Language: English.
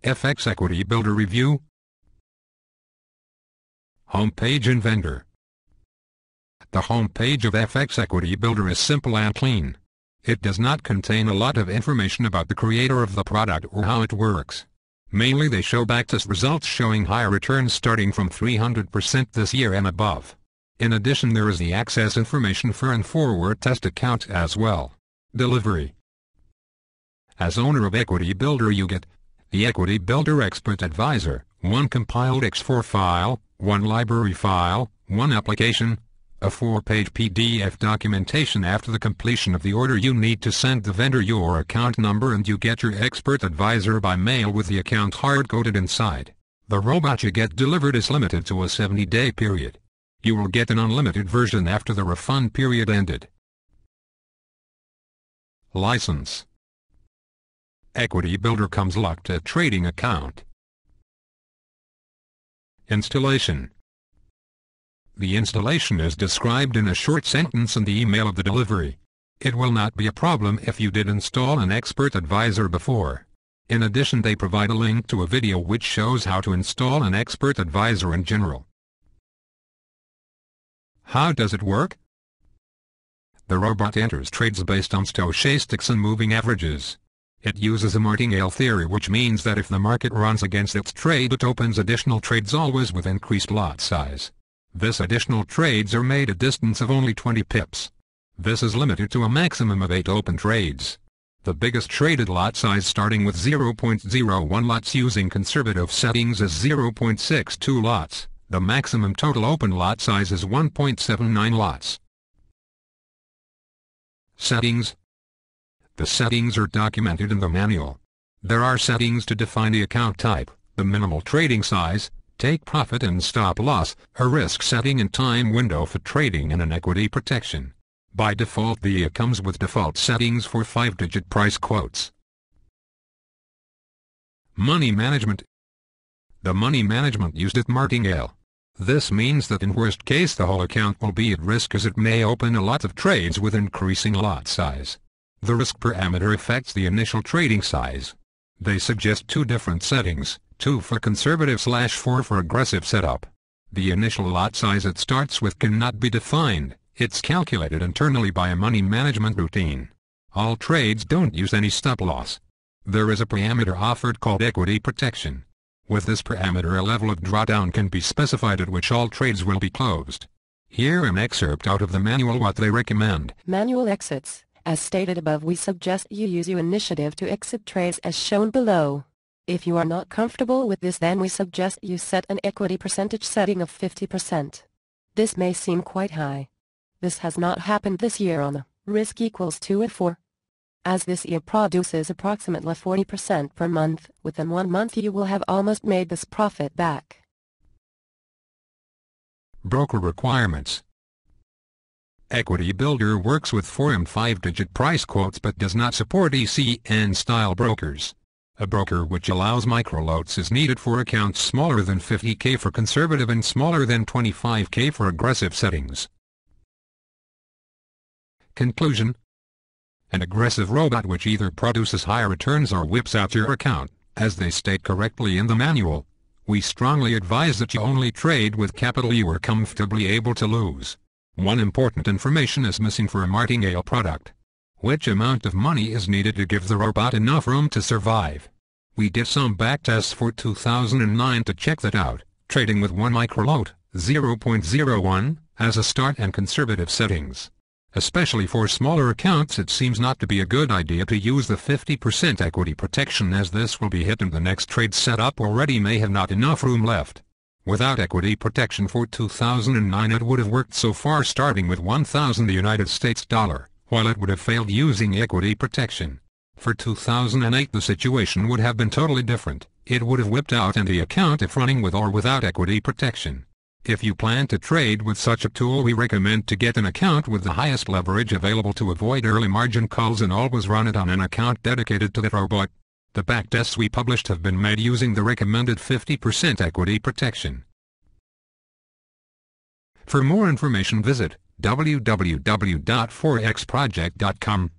FX Equity Builder Review. Homepage and Vendor. The homepage of FX Equity Builder is simple and clean. It does not contain a lot of information about the creator of the product or how it works. Mainly they show backtest results showing higher returns starting from 300% this year and above. In addition, there is the access information for and forward test account as well. Delivery. As owner of Equity Builder you get the Equity Builder Expert Advisor, one compiled X4 file, one library file, one application, a 4-page PDF documentation. After the completion of the order you need to send the vendor your account number and you get your Expert Advisor by mail with the account hard-coded inside. The robot you get delivered is limited to a 70-day period. You will get an unlimited version after the refund period ended. License. Equity Builder comes locked at trading account. Installation. The installation is described in a short sentence in the email of the delivery. It will not be a problem if you did install an Expert Advisor before. In addition, they provide a link to a video which shows how to install an Expert Advisor in general. How does it work? The robot enters trades based on stochastics and moving averages. It uses a martingale theory, which means that if the market runs against its trade it opens additional trades, always with increased lot size. This additional trades are made a distance of only 20 pips. This is limited to a maximum of 8 open trades. The biggest traded lot size starting with 0.01 lots using conservative settings is 0.62 lots. The maximum total open lot size is 1.79 lots. Settings. The settings are documented in the manual. There are settings to define the account type, the minimal trading size, take profit and stop loss, a risk setting and time window for trading, and an equity protection. By default the IA comes with default settings for 5-digit price quotes. Money management. The money management used at martingale. This means that in worst case the whole account will be at risk as it may open a lot of trades with increasing lot size. The risk parameter affects the initial trading size. They suggest 2 different settings, 2 for conservative/4 for aggressive setup. The initial lot size it starts with cannot be defined, it's calculated internally by a money management routine. All trades don't use any stop loss. There is a parameter offered called equity protection. With this parameter a level of drawdown can be specified at which all trades will be closed. Here an excerpt out of the manual what they recommend. Manual exits. As stated above, we suggest you use your initiative to exit trades as shown below. If you are not comfortable with this, then we suggest you set an equity percentage setting of 50%. This may seem quite high. This has not happened this year on the risk equals 2 or 4. As this year produces approximately 40% per month, within 1 month you will have almost made this profit back. Broker requirements. Equity Builder works with 4 and 5-digit price quotes but does not support ECN-style brokers. A broker which allows microlots is needed for accounts smaller than 50K for conservative and smaller than 25K for aggressive settings. Conclusion. An aggressive robot which either produces higher returns or whips out your account, as they state correctly in the manual. We strongly advise that you only trade with capital you are comfortably able to lose. One important information is missing for a martingale product. Which amount of money is needed to give the robot enough room to survive? We did some backtests for 2009 to check that out, trading with 1 microlot, 0.01, as a start and conservative settings. Especially for smaller accounts it seems not to be a good idea to use the 50% equity protection, as this will be hit and the next trade setup already may have not enough room left. Without equity protection for 2009 it would have worked so far starting with $1,000 United States dollar, while it would have failed using equity protection. For 2008 the situation would have been totally different. It would have whipped out any account if running with or without equity protection. If you plan to trade with such a tool, we recommend to get an account with the highest leverage available to avoid early margin calls and always run it on an account dedicated to that robot. The backtests we published have been made using the recommended 50% equity protection. For more information visit www.4xproject.com.